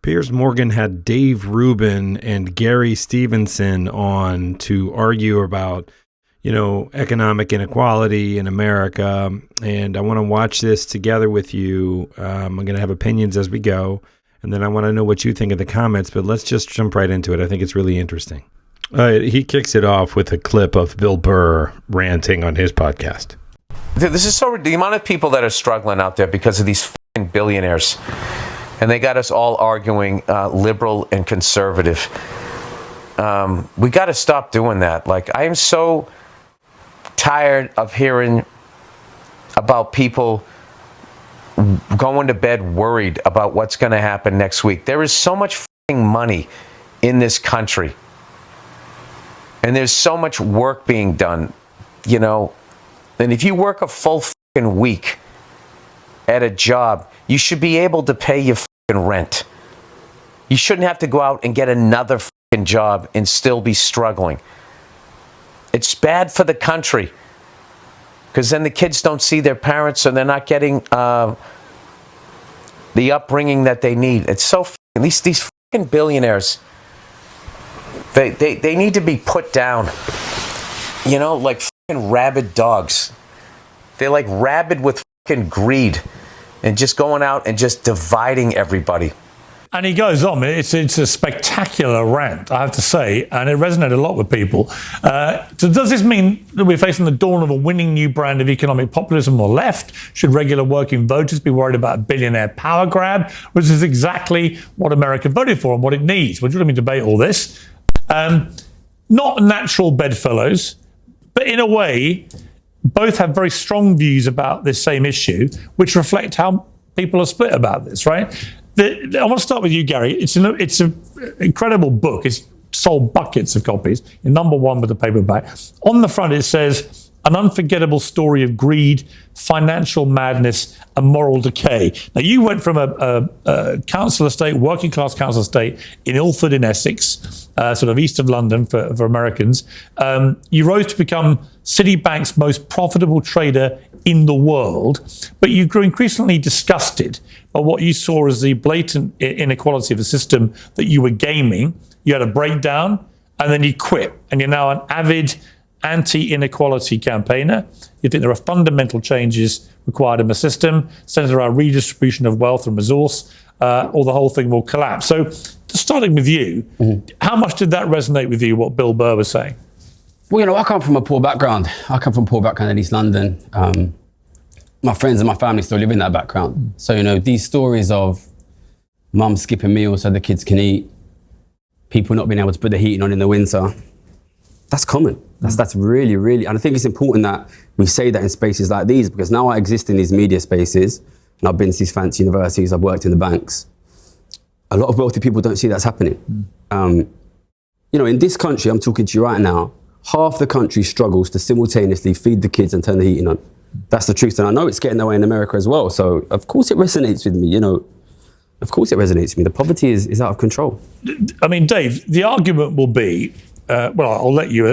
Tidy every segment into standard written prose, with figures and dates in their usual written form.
Piers Morgan had Dave Rubin and Gary Stevenson on to argue about, economic inequality in America. And I want to watch this together with you. I'm going to have opinions as we go. And then I want to know what you think of the comments, but let's just jump right into it. I think it's really interesting. He kicks it off with a clip of Bill Burr ranting on his podcast. This is the amount of people that are struggling out there because of these fucking billionaires. And they got us all arguing liberal and conservative. We got to stop doing that. I am so tired of hearing about people going to bed worried about what's going to happen next week. There is so much fucking money in this country. And there's so much work being done, And if you work a full fucking week at a job, you should be able to pay your fucking rent. You shouldn't have to go out and get another fucking job and still be struggling. It's bad for the country because then the kids don't see their parents and they're not getting the upbringing that they need. It's so these fucking billionaires, they need to be put down, like fucking rabid dogs. They're like rabid with fucking greed and just going out and just dividing everybody. And he goes on. It's a spectacular rant, I have to say, and it resonated a lot with people. So does this mean that we're facing the dawn of a winning new brand of economic populism or left? Should regular working voters be worried about a billionaire power grab? Which is exactly what America voted for and what it needs. We're going to debate all this. Not natural bedfellows, but in a way, both have very strong views about this same issue, which reflect how people are split about this, right? I want to start with you, Gary. It's an incredible book. It's sold buckets of copies. You're number one with the paperback. On the front, it says, an unforgettable story of greed, financial madness, and moral decay. Now, you went from a council estate, working class council estate in Ilford in Essex, sort of east of London for Americans. You rose to become Citibank's most profitable trader in the world, but you grew increasingly disgusted by what you saw as the blatant inequality of the system that you were gaming. You had a breakdown, and then you quit, and you're now an avid anti-inequality campaigner. You think there are fundamental changes required in the system, centered around redistribution of wealth and resource, or the whole thing will collapse. So, starting with you, how much did that resonate with you, what Bill Burr was saying? Well, I come from a poor background. I come from a poor background in East London. My friends and my family still live in that background. So, these stories of mum skipping meals so the kids can eat, people not being able to put the heating on in the winter, that's common. That's really, really, and I think it's important that we say that in spaces like these, because now I exist in these media spaces, and I've been to these fancy universities, I've worked in the banks. A lot of wealthy people don't see that's happening. In this country, I'm talking to you right now, half the country struggles to simultaneously feed the kids and turn the heating on. That's the truth, and I know it's getting that way in America as well. So of course it resonates with me. Of course it resonates with me. The poverty is out of control. I mean, Dave, the argument will be. I'll let you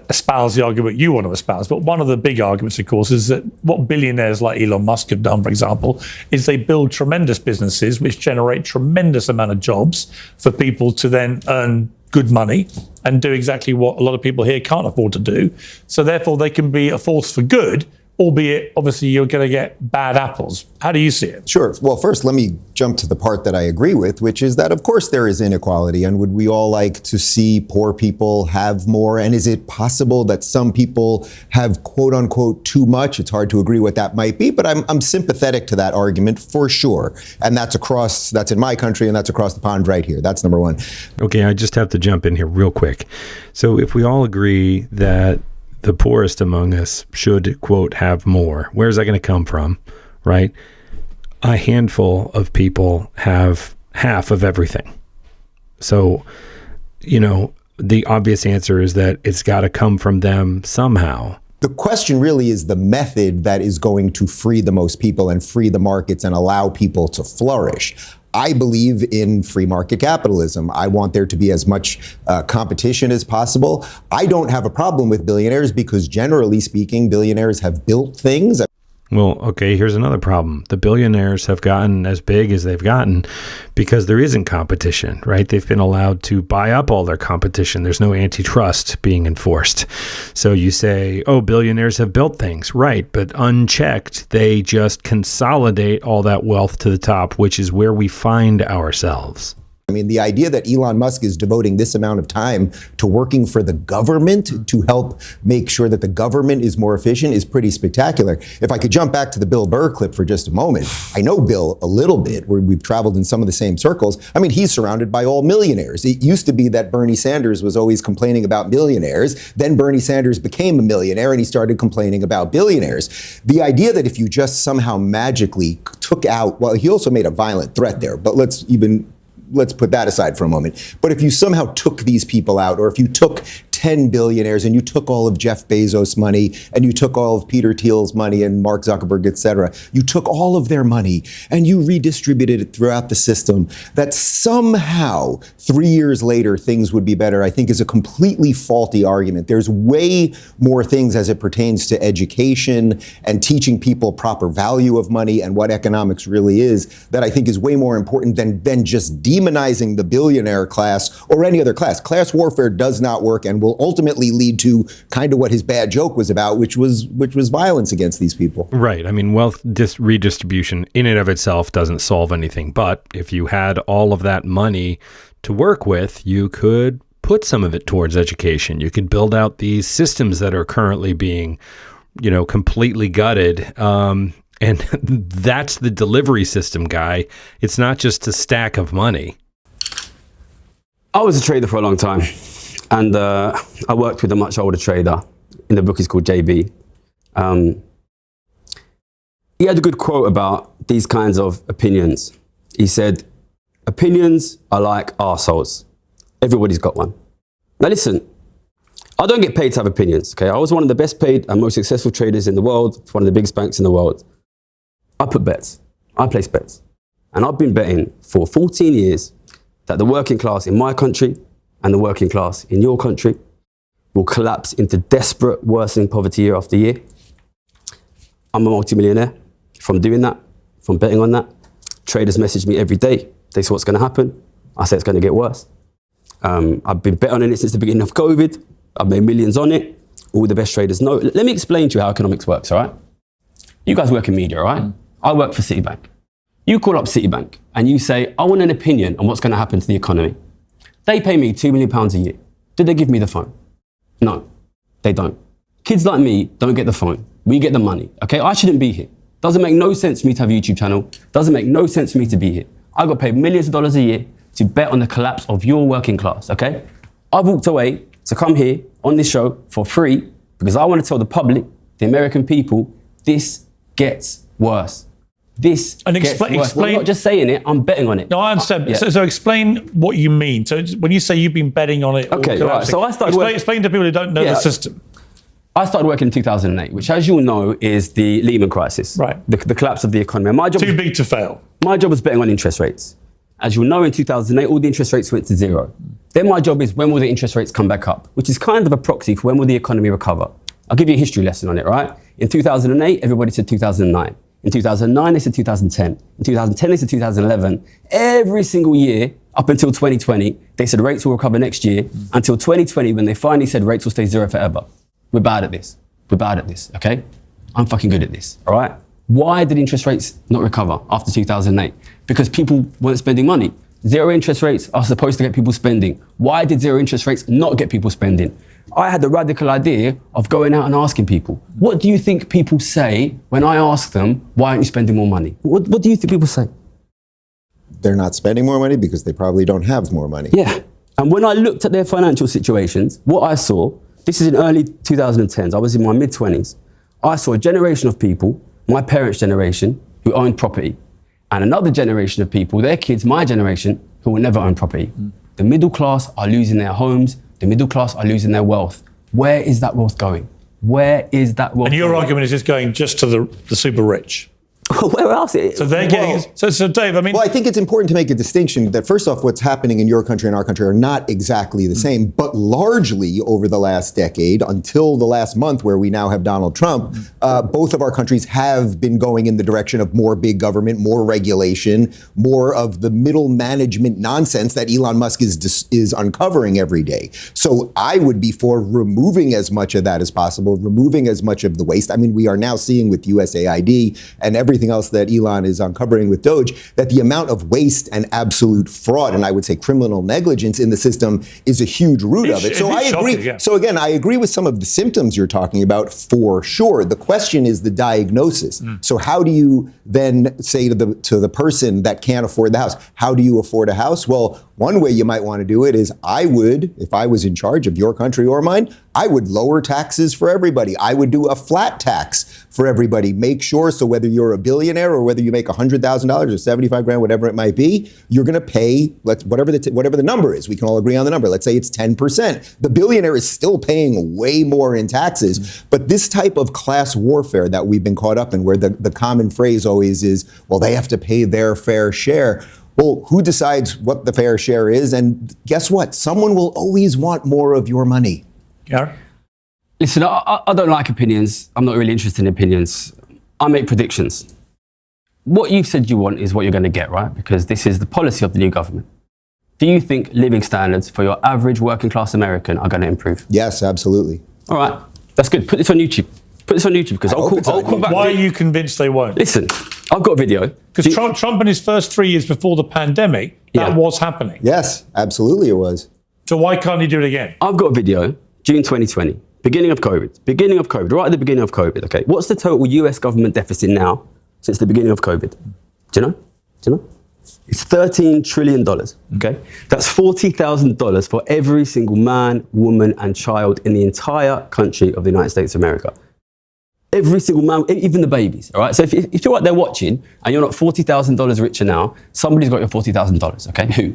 espouse the argument you want to espouse, but one of the big arguments, of course, is that what billionaires like Elon Musk have done, for example, is they build tremendous businesses which generate tremendous amount of jobs for people to then earn good money and do exactly what a lot of people here can't afford to do. So therefore, they can be a force for good, albeit obviously you're going to get bad apples. How do you see it? Sure. Well, first, let me jump to the part that I agree with, which is that, of course, there is inequality. And would we all like to see poor people have more? And is it possible that some people have, quote unquote, too much? It's hard to agree what that might be, but I'm sympathetic to that argument for sure. And that's in my country, and that's across the pond right here. That's number one. Okay, I just have to jump in here real quick. So if we all agree that the poorest among us should, quote, have more, where's that going to come from, right? A handful of people have half of everything. So, the obvious answer is that it's got to come from them somehow. The question really is the method that is going to free the most people and free the markets and allow people to flourish. I believe in free market capitalism. I want there to be as much competition as possible. I don't have a problem with billionaires because, generally speaking, billionaires have built things. Well, okay, here's another problem. The billionaires have gotten as big as they've gotten because there isn't competition, right? They've been allowed to buy up all their competition. There's no antitrust being enforced. So you say, oh, billionaires have built things, right? But unchecked, they just consolidate all that wealth to the top, which is where we find ourselves. I mean, the idea that Elon Musk is devoting this amount of time to working for the government to help make sure that the government is more efficient is pretty spectacular. If I could jump back to the Bill Burr clip for just a moment, I know Bill a little bit, where we've traveled in some of the same circles. I mean, he's surrounded by all millionaires. It used to be that Bernie Sanders was always complaining about millionaires. Then Bernie Sanders became a millionaire and he started complaining about billionaires. The idea that if you just somehow magically took out, well, he also made a violent threat there, but let's put that aside for a moment. But if you somehow took these people out, or if you took 10 billionaires and you took all of Jeff Bezos' money and you took all of Peter Thiel's money and Mark Zuckerberg, et cetera, you took all of their money and you redistributed it throughout the system, that somehow 3 years later things would be better, I think is a completely faulty argument. There's way more things as it pertains to education and teaching people proper value of money and what economics really is that I think is way more important than just demonizing the billionaire class or any other class. Class warfare does not work and will ultimately lead to kind of what his bad joke was about, which was violence against these people. Right. I mean, wealth redistribution in and of itself doesn't solve anything. But if you had all of that money to work with, you could put some of it towards education. You could build out these systems that are currently being, completely gutted. And that's the delivery system, Guy. It's not just a stack of money. I was a trader for a long time. And I worked with a much older trader. In the book, he's called JB. He had a good quote about these kinds of opinions. He said, opinions are like arseholes. Everybody's got one. Now listen, I don't get paid to have opinions, okay? I was one of the best paid and most successful traders in the world, for one of the biggest banks in the world. I put bets. I place bets. And I've been betting for 14 years that the working class in my country and the working class in your country will collapse into desperate, worsening poverty year after year. I'm a multimillionaire from doing that, from betting on that. Traders message me every day. They say what's going to happen. I say it's going to get worse. I've been betting on it since the beginning of COVID. I've made millions on it. All the best traders know. Let me explain to you how economics works, all right? You guys work in media, all right? I work for Citibank. You call up Citibank and you say, I want an opinion on what's going to happen to the economy. They pay me £2 million a year. Do they give me the phone? No, they don't. Kids like me don't get the phone. We get the money, okay? I shouldn't be here. Doesn't make no sense for me to have a YouTube channel. Doesn't make no sense for me to be here. I got paid millions of dollars a year to bet on the collapse of your working class, okay? I've walked away to come here on this show for free because I want to tell the public, the American people, this gets worse. This and gets worse. Well, I'm not just saying it, I'm betting on it. No, I understand. Yeah. So explain what you mean. So when you say you've been betting on it, okay, right. So I started explain to people who don't know the system. I started working in 2008, which, as you'll know, is the Lehman crisis, right? The collapse of the economy. And my job too big to fail. My job was betting on interest rates. As you'll know, in 2008, all the interest rates went to zero. Then my job is when will the interest rates come back up, which is kind of a proxy for when will the economy recover. I'll give you a history lesson on it, right? In 2008, everybody said 2009. In 2009, they said 2010. In 2010, they said 2011. Every single year, up until 2020, they said rates will recover next year, until 2020, when they finally said rates will stay zero forever. We're bad at this. We're bad at this, okay? I'm fucking good at this, all right? Why did interest rates not recover after 2008? Because people weren't spending money. Zero interest rates are supposed to get people spending. Why did zero interest rates not get people spending? I had the radical idea of going out and asking people, what do you think people say when I ask them, why aren't you spending more money? What do you think people say? They're not spending more money because they probably don't have more money. Yeah. And when I looked at their financial situations, what I saw, this is in early 2010s, I was in my mid-20s, I saw a generation of people, my parents' generation, who owned property, and another generation of people, their kids, my generation, who will never own property. The middle class are losing their homes. The middle class are losing their wealth. Where is that wealth going? Where is that wealth And your going? argument is it's going just to the super rich. Where else? So they're getting. So Dave, I mean. Well, I think it's important to make a distinction that first off, what's happening in your country and our country are not exactly the same, but largely over the last decade, until the last month where we now have Donald Trump, both of our countries have been going in the direction of more big government, more regulation, more of the middle management nonsense that Elon Musk is uncovering every day. So I would be for removing as much of that as possible, removing as much of the waste. I mean, we are now seeing with USAID and everything else that Elon is uncovering with Doge, that the amount of waste and absolute fraud, and I would say criminal negligence in the system is a huge root of it. So I agree. Yeah. So again, I agree with some of the symptoms you're talking about for sure. The question is the diagnosis. So how do you then say to the person that can't afford the house, how do you afford a house? Well, one way you might want to do it is I would, if I was in charge of your country or mine, I would lower taxes for everybody. I would do a flat tax for everybody. Make sure so whether you're a billionaire or whether you make $100,000 or 75 grand, whatever it might be, you're going to pay whatever the number is. We can all agree on the number. Let's say it's 10%. The billionaire is still paying way more in taxes. But this type of class warfare that we've been caught up in, where the common phrase always is, well, they have to pay their fair share. Well, who decides what the fair share is? And guess what? Someone will always want more of your money. Gary? Listen, I don't like opinions. I'm not really interested in opinions. I make predictions. What you've said you want is what you're going to get, right? Because this is the policy of the new government. Do you think living standards for your average working class American are going to improve? Yes, absolutely. All right, that's good. Put this on YouTube. Put this on YouTube because I'll call back. Why are you convinced they won't? Listen, I've got a video. Because Trump in his first 3 years before the pandemic, that was happening. Yes, absolutely it was. So why can't he do it again? I've got a video, June 2020, beginning of COVID, right at the beginning of COVID, okay? What's the total US government deficit now since the beginning of COVID? Do you know? It's $13 trillion, okay? That's $40,000 for every single man, woman, and child in the entire country of the United States of America. Every single man, even the babies, all right? So if you're out there watching and you're not $40,000 richer now, somebody's got your $40,000, okay?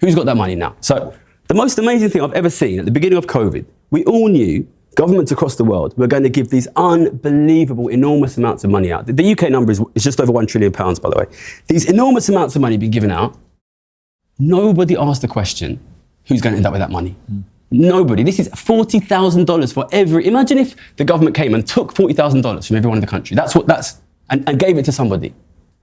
Who's got that money now? So the most amazing thing I've ever seen at the beginning of COVID, we all knew governments across the world were going to give these unbelievable, enormous amounts of money out. The UK number is just over £1 trillion, by the way. These enormous amounts of money being given out. Nobody asked the question, who's going to end up with that money? Nobody. This is $40,000 for every. Imagine if the government came and took $40,000 from everyone in the country. And gave it to somebody.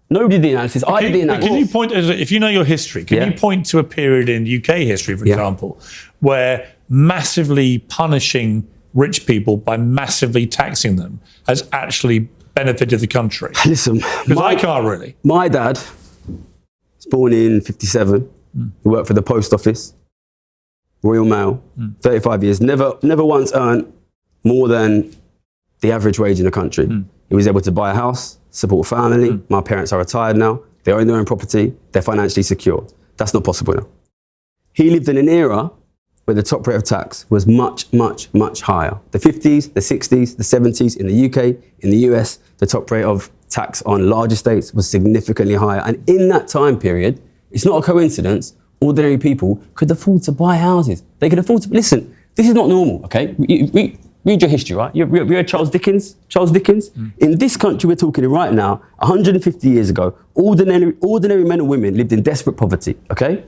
Nobody did the analysis. I did the analysis. Can you point, if you know your history, can you point to a period in UK history, for example, where massively punishing rich people by massively taxing them has actually benefited the country? Listen, because I can't really. My dad was born in 57. He worked for the post office. Royal Mail, 35 years, never once earned more than the average wage in the country. He was able to buy a house, support a family. My parents are retired now. They own their own property. They're financially secure. That's not possible now. He lived in an era where the top rate of tax was much, much, much higher. The 50s, the 60s, the 70s in the UK, in the US, the top rate of tax on large estates was significantly higher. And in that time period, it's not a coincidence, ordinary people could afford to buy houses. They could afford to, listen, this is not normal, okay? Read your history, right? You read Charles Dickens? In this country we're talking in right now, 150 years ago, ordinary men and women lived in desperate poverty, okay?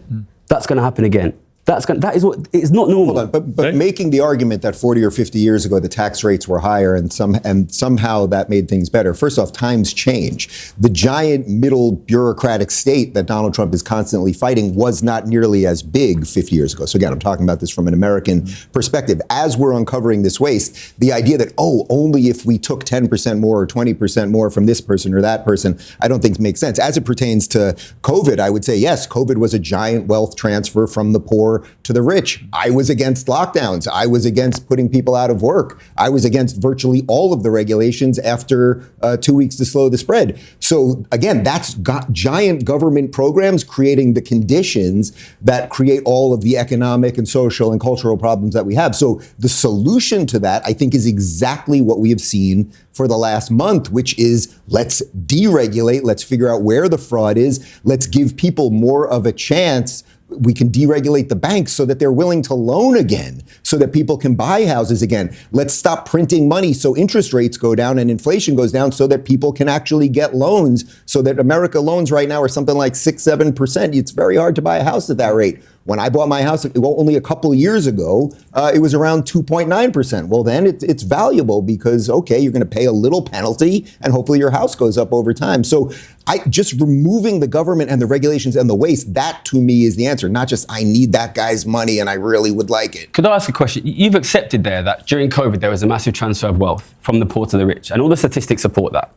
That's going to happen again. That is what, it's not normal. Hold on, but making the argument that 40 or 50 years ago the tax rates were higher and somehow that made things better. First off, times change. The giant middle bureaucratic state that Donald Trump is constantly fighting was not nearly as big 50 years ago. So again, I'm talking about this from an American perspective. As we're uncovering this waste, the idea that, only if we took 10% more or 20% more from this person or that person, I don't think makes sense. As it pertains to COVID, I would say, yes, COVID was a giant wealth transfer from the poor to the rich. I was against lockdowns. I was against putting people out of work. I was against virtually all of the regulations after 2 weeks to slow the spread. So again, that's got giant government programs creating the conditions that create all of the economic and social and cultural problems that we have. So the solution to that, I think, is exactly what we have seen for the last month, which is let's deregulate, let's figure out where the fraud is, let's give people more of a chance we can deregulate the banks so that they're willing to loan again, so that people can buy houses again. Let's stop printing money so interest rates go down and inflation goes down so that people can actually get loans, so that America loans right now are something like 6-7%. It's very hard to buy a house at that rate. When I bought my house only a couple of years ago, it was around 2.9%. Well, then it's valuable because, okay, you're going to pay a little penalty and hopefully your house goes up over time. So just removing the government and the regulations and the waste, that to me is the answer, not just I need that guy's money and I really would like it. Could I ask a question? You've accepted there that during COVID, there was a massive transfer of wealth from the poor to the rich, and all the statistics support that.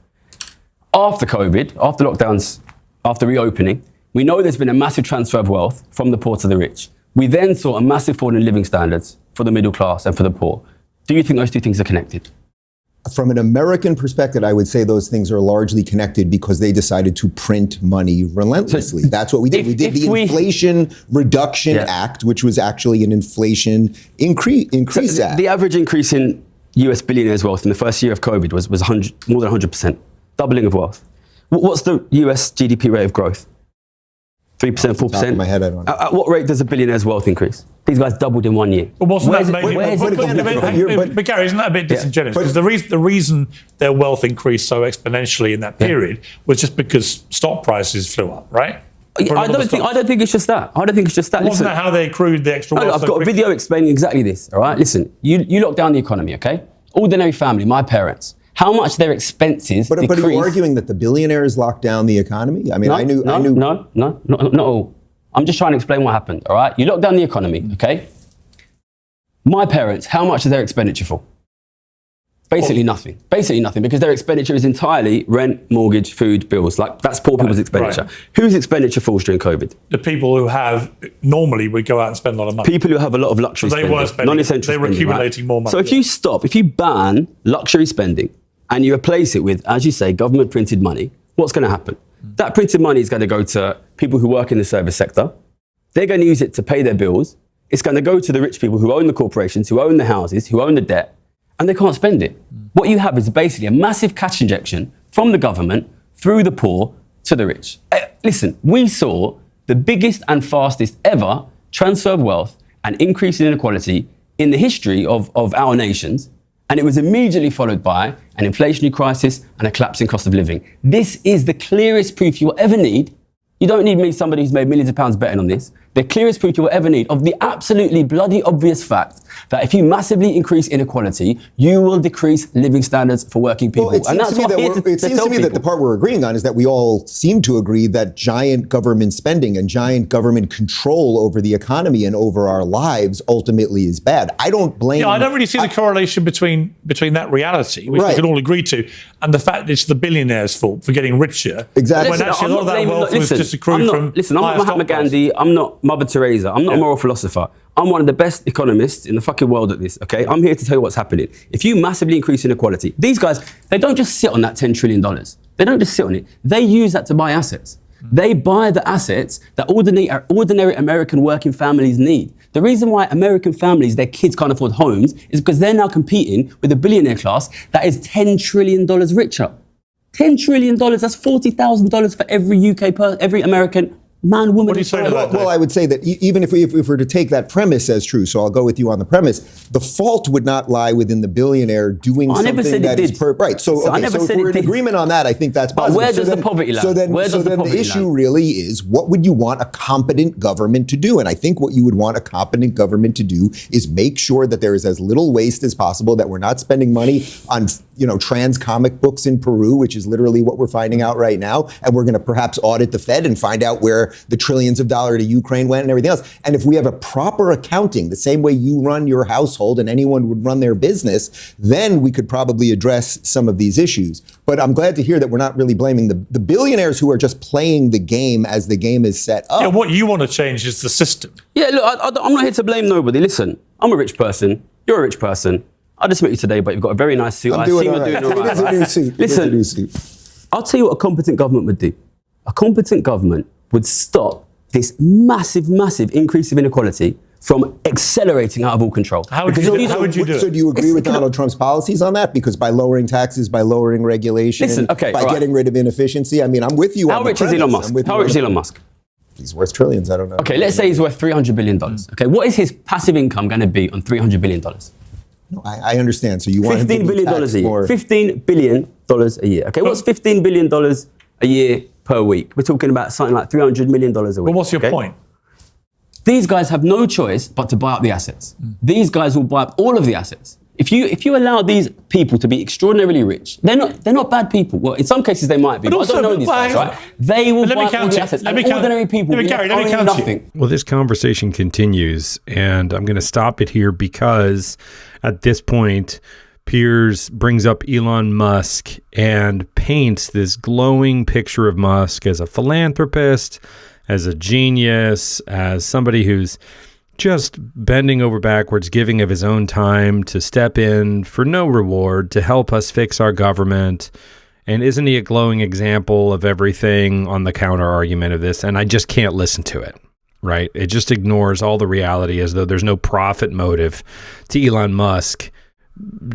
After COVID, after lockdowns, after reopening, we know there's been a massive transfer of wealth from the poor to the rich. We then saw a massive fall in living standards for the middle class and for the poor. Do you think those two things are connected? From an American perspective, I would say those things are largely connected because they decided to print money relentlessly. That's what we did. We did the Inflation Reduction Act, which was actually an inflation increase act. The average increase in US billionaires' wealth in the first year of COVID was more than 100%, doubling of wealth. What's the US GDP rate of growth? 3%, 4%? Top of my head, I don't know. At what rate does a billionaire's wealth increase? These guys doubled in 1 year. But wasn't that maybe? But Gary, isn't that a bit disingenuous? Because the reason their wealth increased so exponentially in that period was just because stock prices flew up, right? I don't think it's just that. I don't think it's just that. Wasn't that how they accrued the extra wealth? I've got a video explaining exactly this, all right? Listen, you lock down the economy, okay? Ordinary family, my parents, how much their expenses decrease. But are you arguing that the billionaires locked down the economy? I mean, I knew. No, not all. I'm just trying to explain what happened, all right? You lock down the economy, okay? My parents, how much is their expenditure for? Basically nothing. Basically nothing, because their expenditure is entirely rent, mortgage, food, bills. Like, that's poor people's expenditure. Right. Whose expenditure falls during COVID? The people who have, normally would go out and spend a lot of money. People who have a lot of luxury spending. Were spending. Non-essential spending. They were accumulating more money. So if you ban luxury spending and you replace it with, as you say, government printed money, what's going to happen? That printed money is going to go to people who work in the service sector. They're going to use it to pay their bills. It's going to go to the rich people who own the corporations, who own the houses, who own the debt, and they can't spend it. What you have is basically a massive cash injection from the government through the poor to the rich. Listen, we saw the biggest and fastest ever transfer of wealth and increase in inequality in the history of our nations. And it was immediately followed by an inflationary crisis and a collapse in cost of living. This is the clearest proof you will ever need. You don't need me, somebody who's made millions of pounds betting on this. The clearest proof you will ever need of the absolutely bloody obvious fact that if you massively increase inequality, you will decrease living standards for working people. Well, it seems to me that the part we're agreeing on is that we all seem to agree that giant government spending and giant government control over the economy and over our lives ultimately is bad. I don't blame. Yeah, I don't really see the correlation between that reality, which we can all agree to, and the fact that it's the billionaires' fault for getting richer. Exactly. When actually a lot of that wealth was just accrued from. Listen, I'm not Mahatma Gandhi. I'm not Mother Teresa. I'm not a moral philosopher. I'm one of the best economists in the fucking world at this, okay? I'm here to tell you what's happening. If you massively increase inequality, these guys, they don't just sit on that $10 trillion. They don't just sit on it. They use that to buy assets. They buy the assets that ordinary American working families need. The reason why American families, their kids can't afford homes is because they're now competing with a billionaire class that is $10 trillion richer. $10 trillion, that's $40,000 for every American man, woman. What do you say to that? Well, I would say that even if we were to take that premise as true, so I'll go with you on the premise, the fault would not lie within the billionaire doing something that is right. So if we're in agreement on that, I think that's positive. But where does the poverty lie? So then the issue really is, what would you want a competent government to do? And I think what you would want a competent government to do is make sure that there is as little waste as possible, that we're not spending money on trans comic books in Peru, which is literally what we're finding out right now. And we're going to perhaps audit the Fed and find out where the trillions of dollars to Ukraine went and everything else. And if we have a proper accounting, the same way you run your household and anyone would run their business, then we could probably address some of these issues. But I'm glad to hear that we're not really blaming the billionaires who are just playing the game as the game is set up. Yeah, what you want to change is the system. Yeah, look, I'm not here to blame nobody. Listen, I'm a rich person. You're a rich person. I just met you today, but you've got a very nice suit. I'm doing all right. It is a new suit. Listen, I'll tell you what a competent government would do. A competent government would stop this massive increase of inequality from accelerating out of all control. How would you do it? So do you agree with Donald Trump's policies on that? Because by lowering taxes, by lowering regulation, by getting rid of inefficiency, I mean, I'm with you on the premise. How rich is Elon Musk? How rich is Elon Musk? he's worth trillions. I don't know. Okay, let's say he's worth $300 billion. Okay, what is his passive income going to be on $300 billion? No, I understand. So you want him to $15 be billion taxed a year. more. $15 billion a year. Okay, what's $15 billion a year per week? We're talking about something like $300 million a week. But what's your point? These guys have no choice but to buy up the assets. These guys will buy up all of the assets. If you allow these people to be extraordinarily rich, they're not bad people. Well, in some cases they might be, but also, I don't know these guys, right? They will buy up all the assets. And ordinary people will own nothing. Well, this conversation continues, and I'm going to stop it here because at this point, Piers brings up Elon Musk and paints this glowing picture of Musk as a philanthropist, as a genius, as somebody who's just bending over backwards, giving of his own time to step in for no reward to help us fix our government. And isn't he a glowing example of everything on the counter argument of this? And I just can't listen to it, right? It just ignores all the reality as though there's no profit motive to Elon Musk,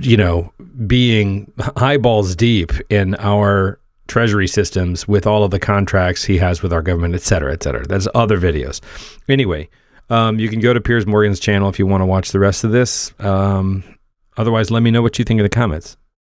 you know, being eyeballs deep in our treasury systems with all of the contracts he has with our government, et cetera, et cetera. That's other videos. Anyway, you can go to Piers Morgan's channel if you want to watch the rest of this. Otherwise, let me know what you think in the comments.